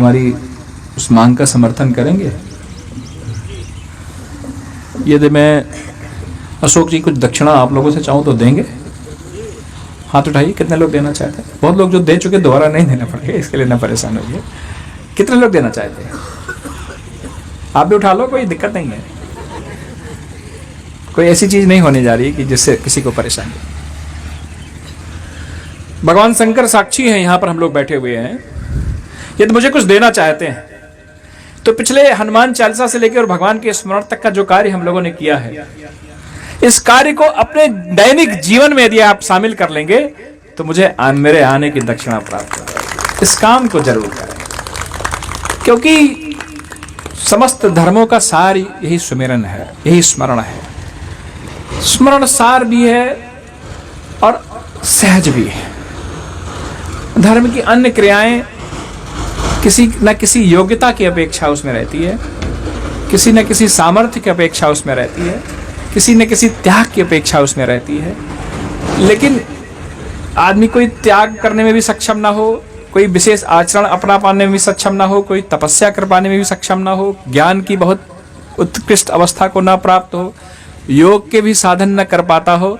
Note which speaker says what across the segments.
Speaker 1: हमारी उस मांग का समर्थन करेंगे? यदि मैं अशोक जी कुछ दक्षिणा आप लोगों से चाहूँ तो देंगे? हाथ उठाइए, कितने लोग देना चाहते हैं? बहुत लोग जो दे चुके दोबारा नहीं देना पड़ेगा, इसके लिए ना परेशान होइए। कितने लोग देना चाहते हैं? आप भी उठा लो, कोई दिक्कत नहीं है। कोई ऐसी चीज नहीं होने जा रही कि जिससे किसी को परेशानी। भगवान शंकर साक्षी हैं, यहां पर हम लोग बैठे हुए हैं। यदि मुझे कुछ देना चाहते हैं तो पिछले हनुमान चालीसा से लेकर और भगवान के स्मरण तक का जो कार्य हम लोगों ने किया है, इस कार्य को अपने दैनिक जीवन में यदि आप शामिल कर लेंगे तो मुझे मेरे आने की दक्षिणा प्राप्त होगी। इस काम को जरूर करें, क्योंकि समस्त धर्मों का सार यही सुमिरन है, यही स्मरण है। स्मरण सार भी है और सहज भी है। धर्म की अन्य क्रियाएं किसी न किसी योग्यता की अपेक्षा उसमें रहती है, किसी न किसी सामर्थ्य की अपेक्षा उसमें रहती है, किसी न किसी त्याग की अपेक्षा उसमें रहती है। लेकिन आदमी कोई त्याग करने में भी सक्षम ना हो, कोई विशेष आचरण अपना पाने में भी सक्षम ना हो, कोई तपस्या कर पाने में भी सक्षम ना हो, ज्ञान की बहुत उत्कृष्ट अवस्था को ना प्राप्त हो, योग के भी साधन न कर पाता हो,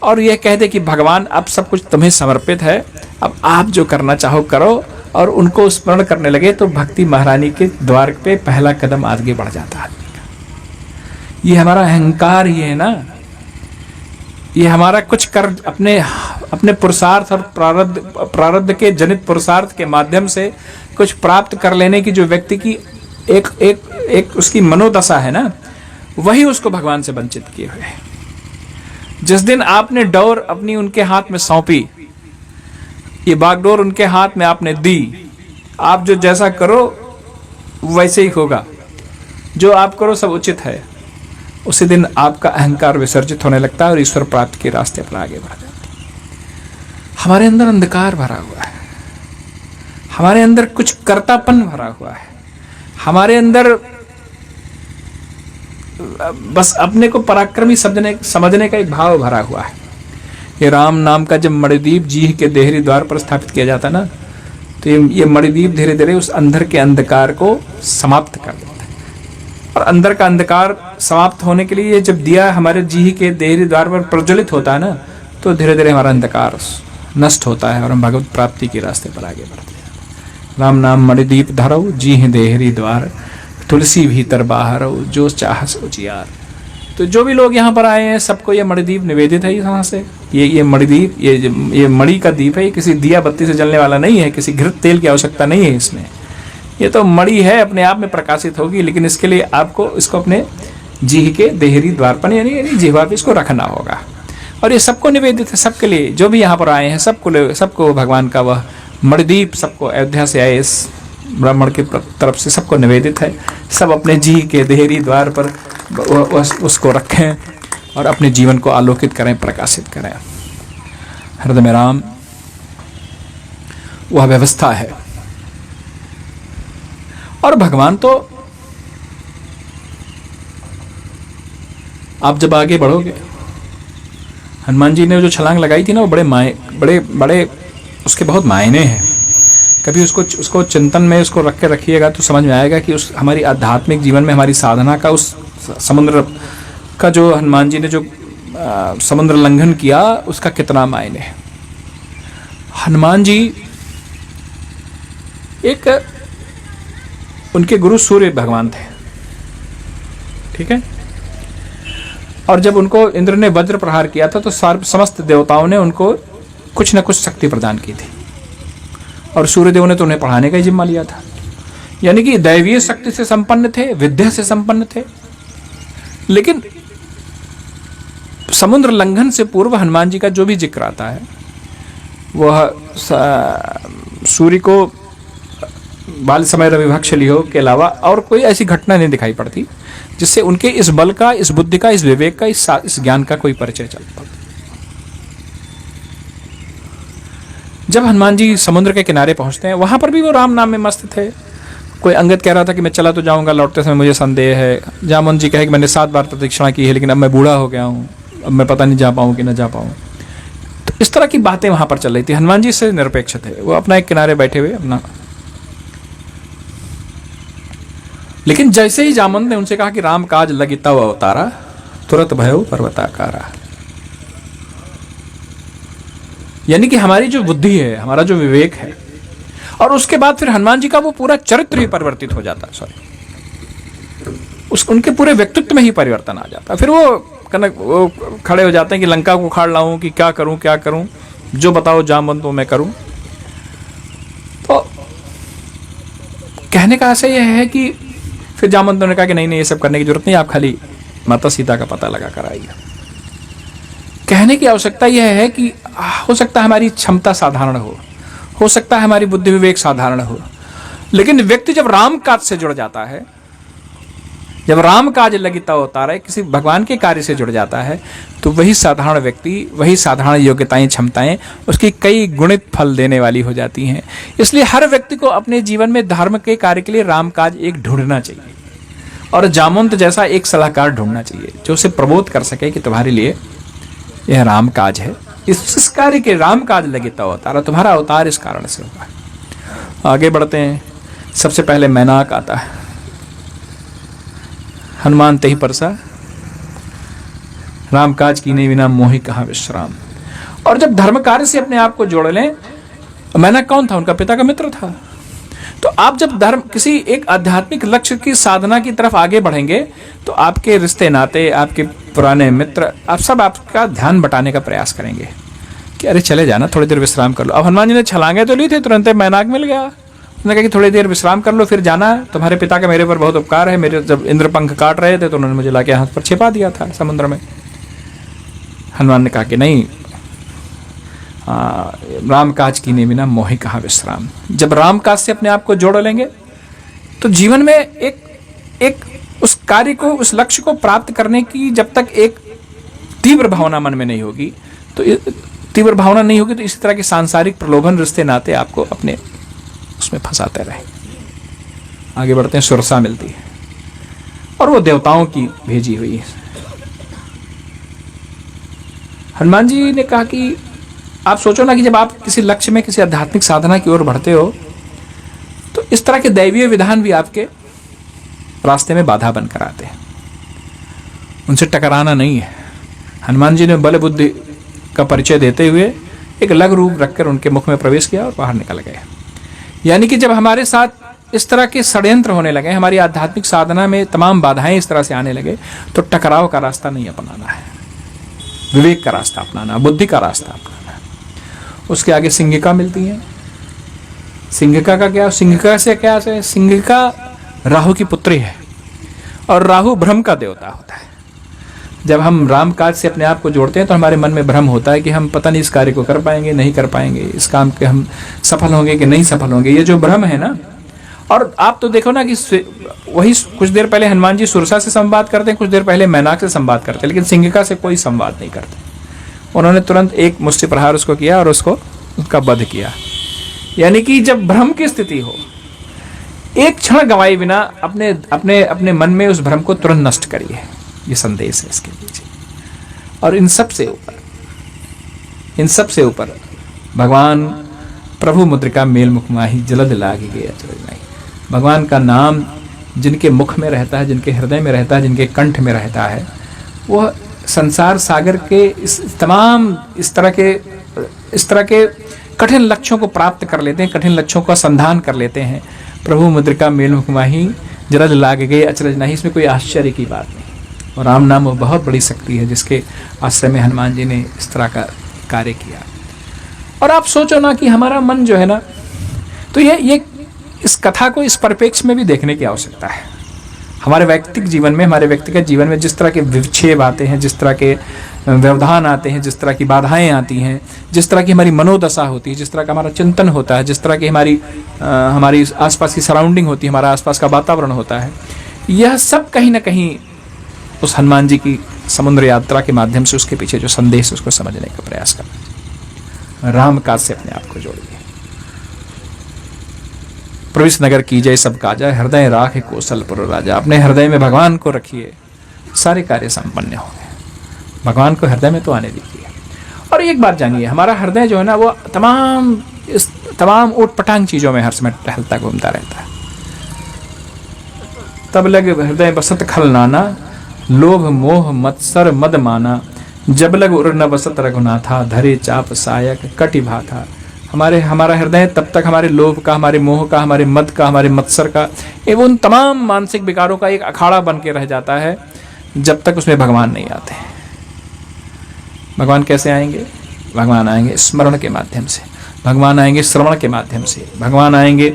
Speaker 1: और यह कह दे कि भगवान अब सब कुछ तुम्हें समर्पित है, अब आप जो करना चाहो करो, और उनको स्मरण करने लगे तो भक्ति महारानी के द्वार पे पहला कदम आगे बढ़ जाता है। ये हमारा अहंकार ही है ना, ये हमारा कुछ कर अपने पुरुषार्थ और प्रारब्ध के जनित पुरुषार्थ के माध्यम से कुछ प्राप्त कर लेने की जो व्यक्ति की एक उसकी मनोदशा है ना, वही उसको भगवान से वंचित किए हुए है। जिस दिन आपने डोर अपनी उनके हाथ में सौंपी, ये बागडोर उनके हाथ में आपने दी, आप जो जैसा करो वैसे ही होगा, जो आप करो सब उचित है, उसी दिन आपका अहंकार विसर्जित होने लगता है और ईश्वर प्राप्ति के रास्ते पर आगे बढ़ जाते हैं। हमारे अंदर अंधकार भरा हुआ है, हमारे अंदर कुछ कर्तापन भरा हुआ है, हमारे अंदर बस अपने को पराक्रमी समझने का एक भाव भरा हुआ है। ये राम नाम का जब मणिदीप जी के देहरी द्वार पर स्थापित किया जाता ना, तो ये मणिदीप धीरे धीरे उस अंदर के अंधकार को समाप्त कर देता है। और अंदर का अंधकार समाप्त होने के लिए जब दिया हमारे जी के देहरी द्वार पर प्रज्वलित होता है ना, तो धीरे धीरे हमारा अंधकार नष्ट होता है और हम भगवत प्राप्ति के रास्ते पर आगे बढ़ते हैं। राम नाम मणिदीप धरो जी देहरी द्वार, तुलसी भीतर बाहर जो चाह सो जियार। तो जो भी लोग यहाँ पर आए हैं सबको ये मणिदीप निवेदित है। यहाँ से ये मणिदीप, ये मणि का दीप है, ये किसी दिया बत्ती से जलने वाला नहीं है, किसी घृत तेल की आवश्यकता नहीं है इसमें। ये तो मणि है, अपने आप में प्रकाशित होगी, लेकिन इसके लिए आपको इसको अपने जीह के देहरी द्वार पर यानी जिह्वा पे इसको रखना होगा। और ये सबको निवेदित है, सबके लिए, जो भी यहाँ पर आए हैं सबको भगवान का वह मणिदीप, सबको अयोध्या से आए इस ब्राह्मण की तरफ से सबको निवेदित है। सब अपने जी के देहरी द्वार पर उसको रखें और अपने जीवन को आलोकित करें, प्रकाशित करें। हृदय में राम वह व्यवस्था है। और भगवान तो आप जब आगे बढ़ोगे, हनुमान जी ने जो छलांग लगाई थी ना, वो बड़े उसके बहुत मायने हैं। कभी उसको चिंतन में उसको रख के रखिएगा तो समझ में आएगा कि उस हमारी आध्यात्मिक जीवन में हमारी साधना का उस समुद्र का जो हनुमान जी ने जो समुद्र लंघन किया उसका कितना मायने है। हनुमान जी एक उनके गुरु सूर्य भगवान थे, ठीक है। और जब उनको इंद्र ने वज्र प्रहार किया था तो समस्त देवताओं ने उनको कुछ न कुछ शक्ति प्रदान की थी, और सूर्यदेव ने तो उन्हें पढ़ाने का ही जिम्मा लिया था। यानी कि दैवीय शक्ति से संपन्न थे, विद्या से संपन्न थे। लेकिन समुद्र लंघन से पूर्व हनुमान जी का जो भी जिक्र आता है वह सूर्य को बाल समय रविभक्ष लियो के अलावा और कोई ऐसी घटना नहीं दिखाई पड़ती जिससे उनके इस बल का, इस बुद्धि का, इस विवेक का, इस ज्ञान का कोई परिचय चल पाता। जब हनुमान जी समुद्र के किनारे पहुंचते हैं, वहां पर भी वो राम नाम में मस्त थे। कोई अंगद कह रहा था कि मैं चला तो जाऊंगा, लौटते समय मुझे संदेह है। जामुन जी कहे कि मैंने 7 बार प्रदक्षिणा की है, लेकिन अब मैं बूढ़ा हो गया हूँ, अब मैं पता नहीं जा पाऊँ कि न जा पाऊँ। तो इस तरह की बातें वहां पर चल रही थी। हनुमान जी से निरपेक्ष थे, वो अपना एक किनारे बैठे हुए अपना लेकिन जैसे ही जामवंत ने उनसे कहा कि राम काज लगिता हुआ अवतारा, तुरंत भयो पर्वताकारा। यानी कि हमारी जो बुद्धि है, हमारा जो विवेक है, और उसके बाद फिर हनुमान जी का वो पूरा चरित्र ही परिवर्तित हो जाता है, उनके पूरे व्यक्तित्व में ही परिवर्तन आ जाता है। फिर वो खड़े हो जाते हैं कि लंका को उखाड़ लाऊं कि क्या करूं, जो बताओ जामवंत वो मैं करूं। तो कहने का आशय यह है कि फिर जामवंत ने कहा कि नहीं ये सब करने की जरूरत नहीं, आप खाली माता सीता का पता लगा कर आइए। कहने की आवश्यकता यह है कि हो सकता है हमारी क्षमता साधारण हो सकता है हमारी बुद्धि विवेक साधारण हो, लेकिन व्यक्ति जब राम काज से जुड़ जाता है, जब राम काज लगिता होता है, किसी भगवान के कार्य से जुड़ जाता है, तो वही साधारण व्यक्ति, वही साधारण योग्यताएं, क्षमताएं उसकी कई गुणित फल देने वाली हो जाती हैं। इसलिए हर व्यक्ति को अपने जीवन में धर्म के कार्य के लिए राम काज एक ढूंढना चाहिए, और जामवंत जैसा एक सलाहकार ढूंढना चाहिए जो उसे प्रबोध कर सके कि तुम्हारे लिए यह राम काज है, इस कार्य के राम काज लगिता अवतार, तुम्हारा अवतार इस कारण से होगा। आगे बढ़ते हैं। सबसे पहले मैनाक आता है। हनुमान तेहि परसा, राम काज कीने बिना मोहि कहाँ विश्राम। और जब धर्म कार्य से अपने आप को जोड़ लें, मैनाक कौन था? उनका पिता का मित्र था। तो आप जब धर्म किसी एक आध्यात्मिक लक्ष्य की साधना की तरफ आगे बढ़ेंगे, तो आपके रिश्ते नाते, आपके पुराने मित्र, आप सब आपका ध्यान बटाने का प्रयास करेंगे कि अरे चले जाना, थोड़ी देर विश्राम कर लो। अब हनुमान जी ने छलांगे तो ली थी, तुरंत मैनाक मिल गया। उसने कहा कि थोड़ी देर विश्राम कर लो, फिर जाना, तुम्हारे पिता का मेरे पर बहुत उपकार है। मेरे जब इंद्रपंख काट रहे थे तो उन्होंने मुझे लाके हाथ पर छिपा दिया था समुद्र में। हनुमान ने कहा कि नहीं, राम काज कीने बिना मोहि कहाँ विश्राम। जब राम काज से अपने आप को जोड़ लेंगे तो जीवन में एक उस कार्य को, उस लक्ष्य को प्राप्त करने की जब तक एक तीव्र भावना मन में नहीं होगी, तो तीव्र भावना नहीं होगी तो इसी तरह के सांसारिक प्रलोभन, रिश्ते नाते आपको अपने उसमें फंसाते रहे। आगे बढ़ते हैं। सुरसा मिलती है और वो देवताओं की भेजी हुई है। हनुमान जी ने कहा कि आप सोचो ना कि जब आप किसी लक्ष्य में, किसी आध्यात्मिक साधना की ओर बढ़ते हो, तो इस तरह के दैवीय विधान भी आपके रास्ते में बाधा बनकर आते हैं। उनसे टकराना नहीं है। हनुमान जी ने बल बुद्धि का परिचय देते हुए एक लघु रूप रखकर उनके मुख में प्रवेश किया और बाहर निकल गए। यानी कि जब हमारे साथ इस तरह के षड्यंत्र होने लगे, हमारी आध्यात्मिक साधना में तमाम बाधाएं इस तरह से आने लगे, तो टकराव का रास्ता नहीं अपनाना है, विवेक का रास्ता अपनाना, बुद्धि का रास्ता अपनाना। उसके आगे सिंहिका मिलती है। सिंहिका का क्या? सिंहिका से क्या है? सिंहिका राहु की पुत्री है और राहु भ्रम का देवता होता है। जब हम राम काज से अपने आप को जोड़ते हैं तो हमारे मन में भ्रम होता है कि हम पता नहीं इस कार्य को कर पाएंगे, नहीं कर पाएंगे, इस काम के हम सफल होंगे कि नहीं सफल होंगे। ये जो भ्रम है ना, और आप तो देखो ना कि वही कुछ देर पहले हनुमान जी सुरसा से संवाद करते हैं, कुछ देर पहले मैनाक से संवाद करते हैं, लेकिन सिंहिका से कोई संवाद नहीं करते। उन्होंने तुरंत एक मुष्टि प्रहार उसको किया और उसका वध किया। यानी कि जब भ्रम की स्थिति हो, एक क्षण गंवाए बिना अपने अपने अपने मन में उस भ्रम को तुरंत नष्ट करिए। ये संदेश है इसके पीछे। और इन सब से ऊपर भगवान प्रभु मुद्रिका मेल मुख माही जलद लागी गया चल नहीं। भगवान का नाम जिनके मुख में रहता है, जिनके हृदय में रहता है, जिनके कंठ में रहता है, वह संसार सागर के इस तरह के कठिन लक्ष्यों को प्राप्त कर लेते हैं, कठिन लक्ष्यों का संधान कर लेते हैं। प्रभु मुद्रिका मेल मुख माही जलद लाग गए अचरज नहीं। इसमें कोई आश्चर्य की बात नहीं। और राम नाम वो बहुत बड़ी शक्ति है जिसके आश्रय में हनुमान जी ने इस तरह का कार्य किया। और आप सोचो ना कि हमारा मन जो है ना, तो ये इस कथा को इस परिप्रेक्ष्य में भी देखने की आवश्यकता है। हमारे व्यक्तिगत जीवन में, हमारे व्यक्तिगत जीवन में जिस तरह के विक्षेप आते हैं, जिस तरह के व्यवधान आते हैं, जिस तरह की बाधाएं आती हैं, जिस तरह की हमारी मनोदशा होती है, जिस तरह का हमारा चिंतन होता है, जिस तरह की हमारी आसपास की सराउंडिंग होती है, हमारा आसपास का वातावरण होता है, यह सब कहीं ना कहीं उस हनुमान जी की समुद्र यात्रा के माध्यम से उसके पीछे जो संदेश उसको समझने का प्रयास करना। राम काज से अपने आप को जोड़िए। प्रविश नगर कीजिए सब काजा, हृदय राखे कौशलपुर राजा। अपने हृदय में भगवान को रखिए, सारे कार्य संपन्न होंगे। भगवान को हृदय में तो आने दीजिए। और एक बात जानिए, हमारा हृदय जो है ना, वो तमाम ऊट पटांग चीजों में हर समय टहलता घूमता रहता है। तब लग हृदय बसत खल नाना, लोभ मोह मत्सर मद माना, जब लग उर न बसत रघुनाथा, धरे चाप सायक कटि भाथा। हमारा हृदय तब तक हमारे लोभ का, हमारे मोह का, हमारे मद का, हमारे मत्सर का एवं उन तमाम मानसिक विकारों का एक अखाड़ा बन के रह जाता है जब तक उसमें भगवान नहीं आते। भगवान कैसे आएंगे? भगवान आएंगे स्मरण के माध्यम से, भगवान आएंगे श्रवण के माध्यम से, भगवान आएंगे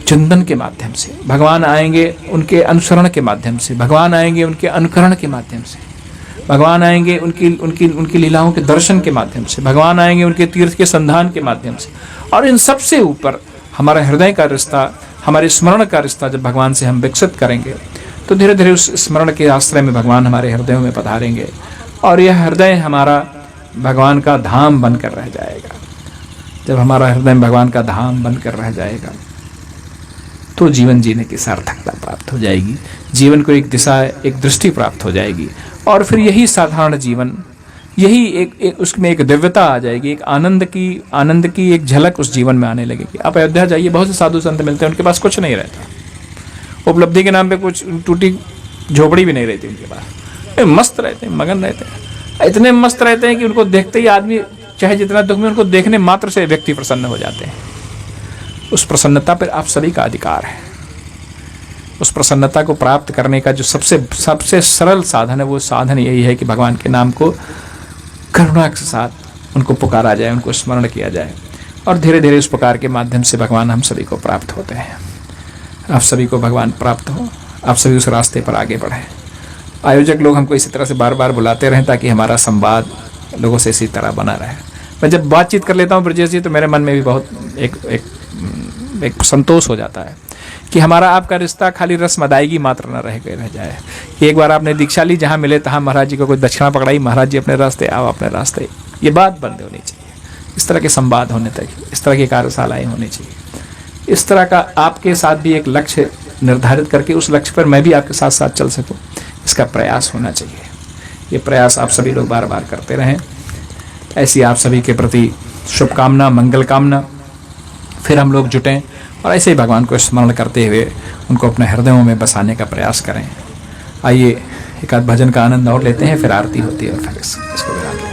Speaker 1: चिंतन के माध्यम से, भगवान आएंगे उनके अनुसरण के माध्यम से, भगवान आएंगे उनके अनुकरण के माध्यम से, भगवान आएंगे उनकी उनकी उनकी लीलाओं के दर्शन के माध्यम से, भगवान आएंगे उनके तीर्थ के संधान के माध्यम से। और इन सबसे ऊपर हमारा हृदय का रिश्ता, हमारे स्मरण का रिश्ता जब भगवान से हम विकसित करेंगे तो धीरे धीरे उस स्मरण के आश्रय में भगवान हमारे हृदयों में पधारेंगे और यह हृदय हमारा भगवान का धाम बनकर रह जाएगा। जब हमारा हृदय भगवान का धाम बनकर रह जाएगा तो जीवन जीने की सार्थकता प्राप्त हो जाएगी, जीवन को एक दिशा, एक दृष्टि प्राप्त हो जाएगी। और फिर यही साधारण जीवन, यही एक उसमें एक दिव्यता आ जाएगी, एक आनंद की एक झलक उस जीवन में आने लगेगी। आप अयोध्या जाइए, बहुत से साधु संत मिलते हैं, उनके पास कुछ नहीं रहता, उपलब्धि के नाम पे कुछ टूटी झोपड़ी भी नहीं रहती उनके पास, मस्त रहते हैं, मगन रहते हैं, इतने मस्त रहते हैं कि उनको देखते ही आदमी चाहे जितना दुख में, उनको देखने मात्र से व्यक्ति प्रसन्न हो जाते हैं। उस प्रसन्नता पर आप सभी का अधिकार है। उस प्रसन्नता को प्राप्त करने का जो सबसे सरल साधन है, वो साधन यही है कि भगवान के नाम को करुणा के साथ उनको पुकारा जाए, उनको स्मरण किया जाए और धीरे धीरे उस पुकार के माध्यम से भगवान हम सभी को प्राप्त होते हैं। आप सभी को भगवान प्राप्त हो, आप सभी उस रास्ते पर आगे बढ़ें। आयोजक लोग हमको इसी तरह से बार बार बुलाते रहें ताकि हमारा संवाद लोगों से इसी तरह बना रहे। मैं जब बातचीत कर लेता हूँ ब्रजेश जी, तो मेरे मन में भी बहुत एक संतोष हो जाता है कि हमारा आपका रिश्ता खाली रस्म अदायगी मात्र न रह जाए। एक बार आपने दीक्षा ली, जहाँ मिले तहाँ महाराज जी को कोई दक्षिणा पकड़ाई, महाराज जी अपने रास्ते, आओ अपने रास्ते, ये बात बंद होनी चाहिए। इस तरह के संवाद होने चाहिए, इस तरह की कार्यशालाएँ होनी चाहिए, इस तरह का आपके साथ भी एक लक्ष्य निर्धारित करके उस लक्ष्य पर मैं भी आपके साथ साथ चल सकूं, इसका प्रयास होना चाहिए। ये प्रयास आप सभी लोग बार बार करते रहें। ऐसी आप सभी के प्रति शुभकामना, मंगल कामना। फिर हम लोग जुटें और ऐसे ही भगवान को स्मरण करते हुए उनको अपने हृदयों में बसाने का प्रयास करें। आइए एक आध भजन का आनंद और लेते हैं, फिर आरती होती है और फिर इसको विराम।